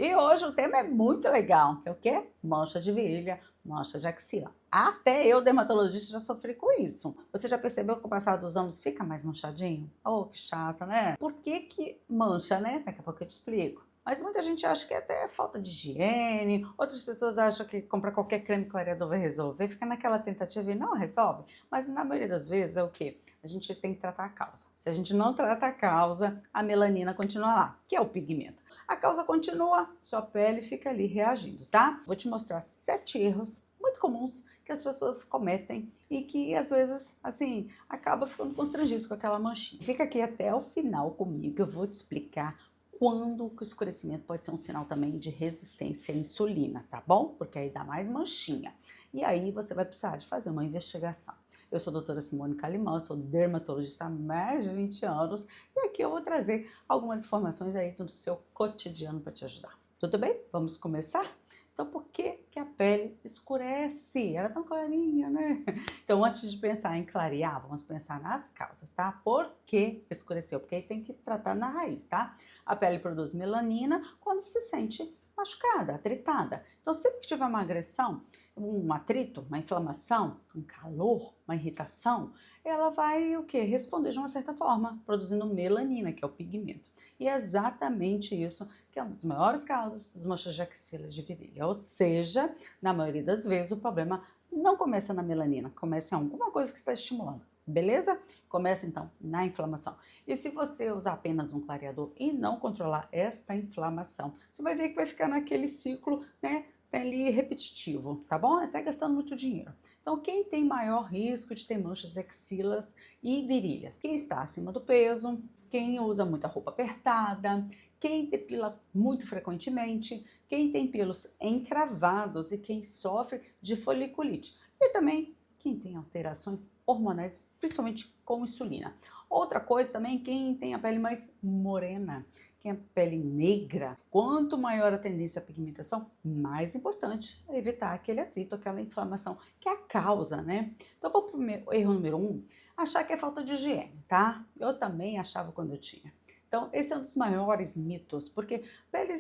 E hoje o tema é muito legal, que é o quê? Mancha de virilha, mancha de axila. Até eu, dermatologista, já sofri com isso. Você já percebeu que com o passar dos anos fica mais manchadinho? Oh, que chato, né? Por que que mancha, né? Daqui a pouco eu te explico. Mas muita gente acha que é até falta de higiene, outras pessoas acham que comprar qualquer creme clareador vai resolver, fica naquela tentativa e não resolve. Mas na maioria das vezes é o quê? A gente tem que tratar a causa. Se a gente não trata a causa, a melanina continua lá, que é o pigmento. A causa continua, sua pele fica ali reagindo, tá? Vou te mostrar 7 erros muito comuns que as pessoas cometem e que às vezes, assim, acaba ficando constrangidos com aquela manchinha. Fica aqui até o final comigo que eu vou te explicar quando o escurecimento pode ser um sinal também de resistência à insulina, tá bom? Porque aí dá mais manchinha. E aí você vai precisar de fazer uma investigação. Eu sou a doutora Simone Calimão, sou dermatologista há mais de 20 anos e aqui eu vou trazer algumas informações aí do seu cotidiano para te ajudar. Tudo bem? Vamos começar? Então, por que que a pele escurece? Era tão clarinha, né? Então, antes de pensar em clarear, vamos pensar nas causas, tá? Por que escureceu? Porque aí tem que tratar na raiz, tá? A pele produz melanina quando se sente machucada, atritada. Então, sempre que tiver uma agressão, um atrito, uma inflamação, um calor, uma irritação, ela vai o quê? Responder de uma certa forma, produzindo melanina, que é o pigmento. E é exatamente isso que é uma das maiores causas das manchas de axila de virilha. Ou seja, na maioria das vezes o problema não começa na melanina, começa em alguma coisa que está estimulando. Beleza? Começa então na inflamação. E se você usar apenas um clareador e não controlar esta inflamação, você vai ver que vai ficar naquele ciclo, né? Ali repetitivo, tá bom? Até gastando muito dinheiro. Então, quem tem maior risco de ter manchas de axilas e virilhas? Quem está acima do peso, quem usa muita roupa apertada, quem depila muito frequentemente, quem tem pelos encravados e quem sofre de foliculite. E também quem tem alterações hormonais, principalmente com insulina. Outra coisa também, quem tem a pele mais morena, quem tem a pele negra. Quanto maior a tendência à pigmentação, mais importante é evitar aquele atrito, aquela inflamação, que é a causa, né? Então, vamos para o erro número 1, achar que é falta de higiene, tá? Eu também achava quando eu tinha. Então, esse é um dos maiores mitos, porque pele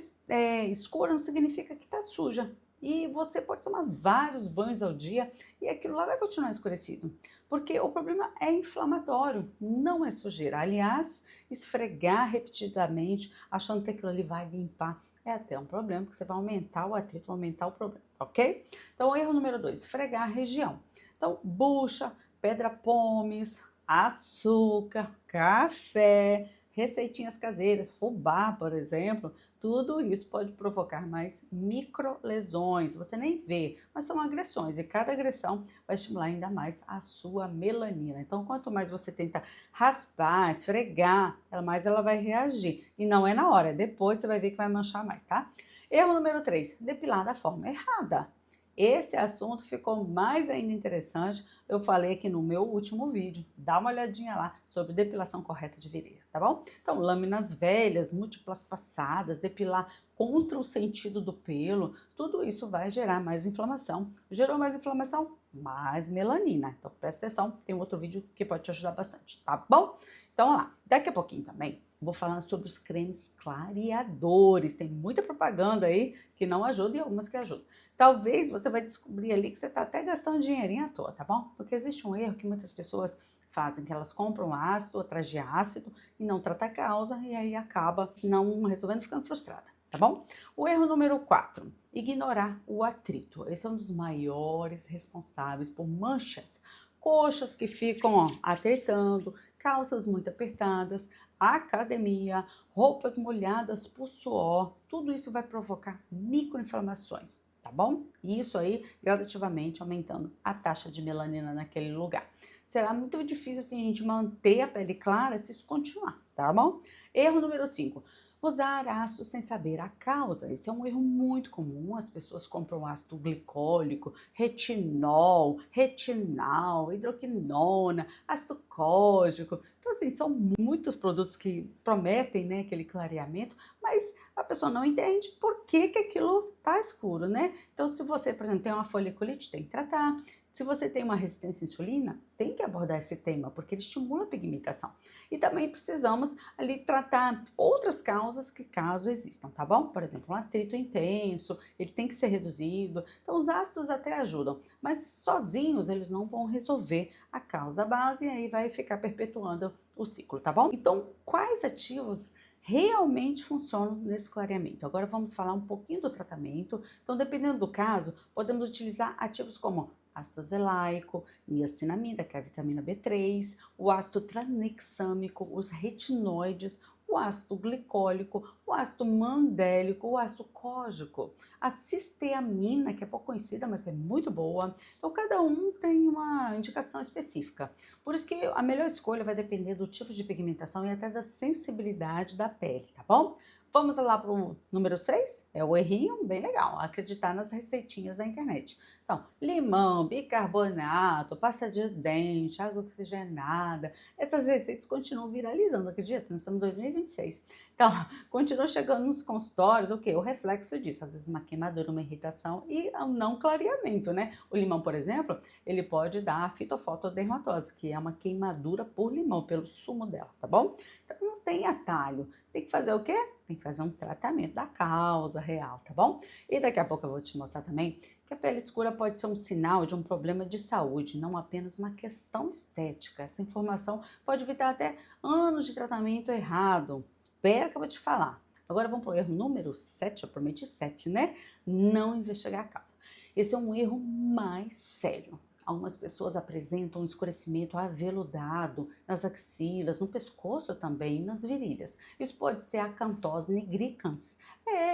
escura não significa que está suja. E você pode tomar vários banhos ao dia e aquilo lá vai continuar escurecido. Porque o problema é inflamatório, não é sujeira. Aliás, esfregar repetidamente, achando que aquilo ali vai limpar, é até um problema, porque você vai aumentar o atrito, vai aumentar o problema, ok? Então, erro número 2, esfregar a região. Então, bucha, pedra pomes, açúcar, café, receitinhas caseiras, fubá, por exemplo, tudo isso pode provocar mais microlesões. Você nem vê, mas são agressões e cada agressão vai estimular ainda mais a sua melanina. Então, quanto mais você tenta raspar, esfregar, mais ela vai reagir. E não é na hora, depois você vai ver que vai manchar mais, tá? Erro número 3, depilar da forma errada. Esse assunto ficou mais ainda interessante, eu falei aqui no meu último vídeo, dá uma olhadinha lá sobre depilação correta de virilha, tá bom? Então, lâminas velhas, múltiplas passadas, depilar contra o sentido do pelo, tudo isso vai gerar mais inflamação. Gerou mais inflamação? Mais melanina. Então, presta atenção, tem um outro vídeo que pode te ajudar bastante, tá bom? Então, vamos lá. Daqui a pouquinho também vou falar sobre os cremes clareadores. Tem muita propaganda aí que não ajuda e algumas que ajudam. Talvez você vai descobrir ali que você está até gastando dinheirinho à toa, tá bom? Porque existe um erro que muitas pessoas fazem, que elas compram ácido atrás de ácido e não tratam a causa e aí acaba não resolvendo, ficando frustrada, tá bom? O erro número 4, ignorar o atrito. Esse é um dos maiores responsáveis por manchas, coxas que ficam atritando, calças muito apertadas, academia, roupas molhadas por suor, tudo isso vai provocar microinflamações, tá bom? E isso aí gradativamente aumentando a taxa de melanina naquele lugar. Será muito difícil assim a gente manter a pele clara se isso continuar, tá bom? Erro número 5. Usar ácido sem saber a causa. Esse é um erro muito comum. As pessoas compram ácido glicólico, retinol, retinal, hidroquinona, ácido cógico. Então, assim, são muitos produtos que prometem, né, aquele clareamento, mas a pessoa não entende por que que aquilo tá escuro, né? Então, se você, por exemplo, tem uma foliculite, tem que tratar. Se você tem uma resistência à insulina, tem que abordar esse tema, porque ele estimula a pigmentação. E também precisamos ali tratar outras causas que caso existam, tá bom? Por exemplo, um atrito intenso, ele tem que ser reduzido. Então, os ácidos até ajudam, mas sozinhos eles não vão resolver a causa base e aí vai ficar perpetuando o ciclo, tá bom? Então, quais ativos realmente funcionam nesse clareamento? Agora vamos falar um pouquinho do tratamento. Então, dependendo do caso, podemos utilizar ativos como ácido azelaico, niacinamida, que é a vitamina B3, o ácido tranexâmico, os retinoides, o ácido glicólico, o ácido mandélico, o ácido cógico, a cisteamina, que é pouco conhecida, mas é muito boa. Então, cada um tem uma indicação específica. Por isso que a melhor escolha vai depender do tipo de pigmentação e até da sensibilidade da pele, tá bom? Vamos lá para o número 6, é o errinho, bem legal, acreditar nas receitinhas da internet. Então, limão, bicarbonato, pasta de dente, água oxigenada, essas receitas continuam viralizando, acredita? Nós estamos em 2026. Então, continuam chegando nos consultórios, o quê? O reflexo disso, às vezes uma queimadura, uma irritação e um não clareamento, né? O limão, por exemplo, ele pode dar fitofotodermatose, que é uma queimadura por limão, pelo sumo dela, tá bom? Então, não tem atalho. Tem que fazer o quê? Tem que fazer um tratamento da causa real, tá bom? E daqui a pouco eu vou te mostrar também que a pele escura pode ser um sinal de um problema de saúde, não apenas uma questão estética. Essa informação pode evitar até anos de tratamento errado. Espera que eu vou te falar. Agora vamos para o erro número 7, eu prometi 7, né? Não investigar a causa. Esse é um erro mais sério. Algumas pessoas apresentam um escurecimento aveludado nas axilas, no pescoço também, nas virilhas. Isso pode ser acantose nigricans.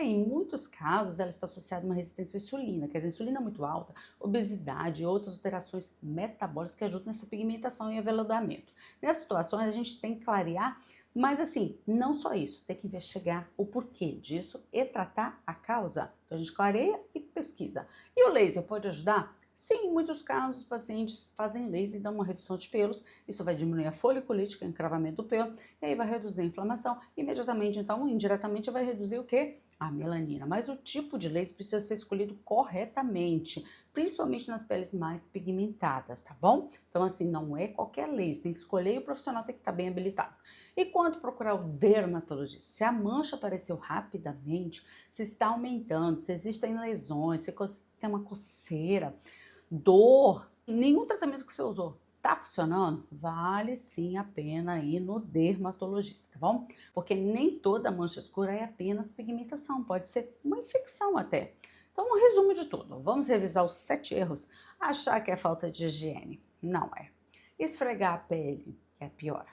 Em muitos casos ela está associada a uma resistência à insulina, quer dizer, insulina muito alta, obesidade e outras alterações metabólicas que ajudam nessa pigmentação e aveludamento. Nessas situações a gente tem que clarear, mas assim, não só isso, tem que investigar o porquê disso e tratar a causa. Então a gente clareia e pesquisa. E o laser pode ajudar? Sim, em muitos casos, os pacientes fazem laser e dão uma redução de pelos, isso vai diminuir a foliculite, que é o encravamento do pelo, e aí vai reduzir a inflamação, imediatamente, então, indiretamente, vai reduzir o quê? A melanina. Mas o tipo de laser precisa ser escolhido corretamente, principalmente nas peles mais pigmentadas, tá bom? Então, assim, não é qualquer laser, tem que escolher e o profissional tem que estar bem habilitado. E quando procurar o dermatologista? Se a mancha apareceu rapidamente, se está aumentando, se existem lesões, se tem uma coceira, dor, e nenhum tratamento que você usou tá funcionando, vale sim a pena ir no dermatologista, tá bom? Porque nem toda mancha escura é apenas pigmentação, pode ser uma infecção até. Então, um resumo de tudo. Vamos revisar os 7 erros. Achar que é falta de higiene. Não é. Esfregar a pele, que é pior.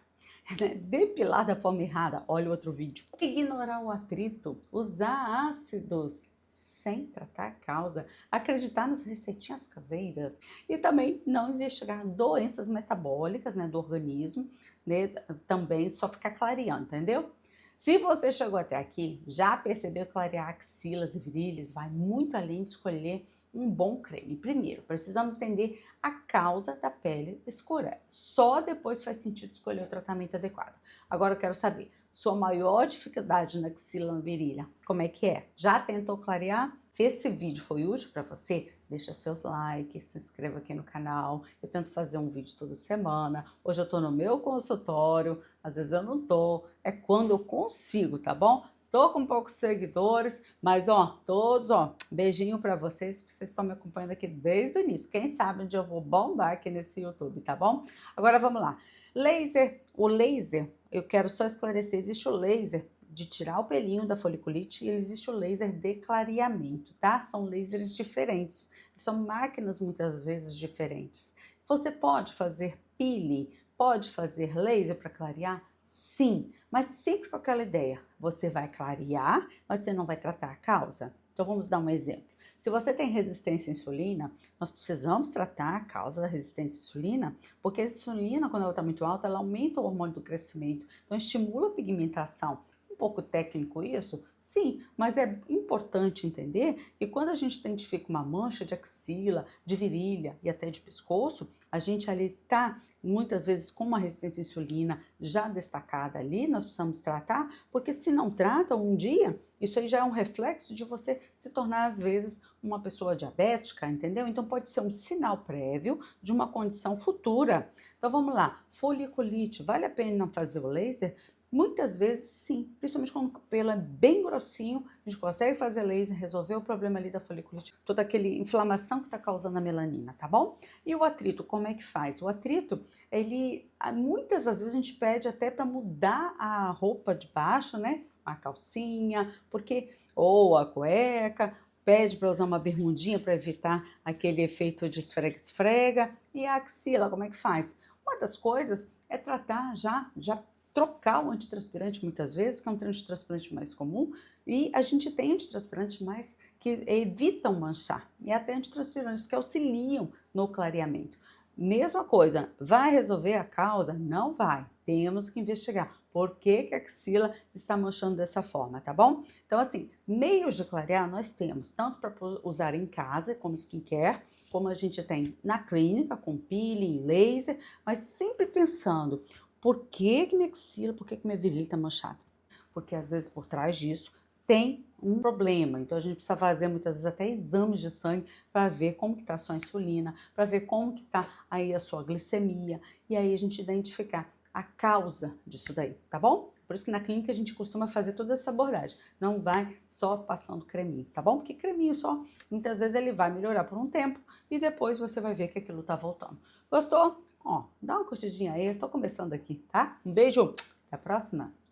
Depilar da forma errada, olha o outro vídeo. Ignorar o atrito, usar ácidos sem tratar a causa, acreditar nas receitinhas caseiras e também não investigar doenças metabólicas, né, do organismo, né, também só ficar clareando, entendeu? Se você chegou até aqui, já percebeu que clarear axilas e virilhas vai muito além de escolher um bom creme. Primeiro, precisamos entender a causa da pele escura. Só depois faz sentido escolher o tratamento adequado. Agora eu quero saber, sua maior dificuldade na axila, na virilha, como é que é? Já tentou clarear? Se esse vídeo foi útil para você, deixa seus likes, se inscreva aqui no canal. Eu tento fazer um vídeo toda semana. Hoje eu tô no meu consultório, às vezes eu não tô. É quando eu consigo, tá bom? Tô com poucos seguidores, mas ó, todos, ó, beijinho para vocês, que vocês estão me acompanhando aqui desde o início. Quem sabe onde eu vou bombar aqui nesse YouTube, tá bom? Agora vamos lá. Laser, o laser, eu quero só esclarecer, existe o laser de tirar o pelinho da foliculite e existe o laser de clareamento, tá? São lasers diferentes, são máquinas muitas vezes diferentes. Você pode fazer peeling, pode fazer laser para clarear? Sim, mas sempre com aquela ideia, você vai clarear, mas você não vai tratar a causa. Então vamos dar um exemplo. Se você tem resistência à insulina, nós precisamos tratar a causa da resistência à insulina, porque a insulina, quando ela está muito alta, ela aumenta o hormônio do crescimento, então estimula a pigmentação. Um pouco técnico isso? Sim, mas é importante entender que quando a gente identifica uma mancha de axila, de virilha e até de pescoço, a gente ali está muitas vezes com uma resistência à insulina já destacada ali, nós precisamos tratar, porque se não trata um dia, isso aí já é um reflexo de você se tornar às vezes uma pessoa diabética, entendeu? Então pode ser um sinal prévio de uma condição futura. Então vamos lá, foliculite, vale a pena fazer o laser? Muitas vezes sim, principalmente quando o pelo é bem grossinho, a gente consegue fazer laser, resolver o problema ali da foliculite, toda aquela inflamação que está causando a melanina, tá bom? E o atrito, como é que faz? O atrito, ele, muitas das vezes a gente pede até para mudar a roupa de baixo, né? A calcinha, porque, ou a cueca, pede para usar uma bermudinha para evitar aquele efeito de esfrega-esfrega. E a axila, como é que faz? Uma das coisas é tratar já trocar o antitranspirante muitas vezes, que é um antitranspirante mais comum, e a gente tem antitranspirantes mais que evitam manchar, e até antitranspirantes que auxiliam no clareamento. Mesma coisa, vai resolver a causa? Não vai. Temos que investigar por que a axila está manchando dessa forma, tá bom? Então, assim, meios de clarear nós temos, tanto para usar em casa, como skincare, como a gente tem na clínica, com peeling, laser, mas sempre pensando, por que minha axila, por que minha virilha está manchada? Porque às vezes por trás disso tem um problema, então a gente precisa fazer muitas vezes até exames de sangue para ver como que está a sua insulina, para ver como que está aí a sua glicemia, e aí a gente identificar a causa disso daí, tá bom? Por isso que na clínica a gente costuma fazer toda essa abordagem, não vai só passando creminho, tá bom? Porque creminho só, muitas vezes ele vai melhorar por um tempo e depois você vai ver que aquilo tá voltando. Gostou? Ó, dá uma curtidinha aí, eu tô começando aqui, tá? Um beijo, até a próxima!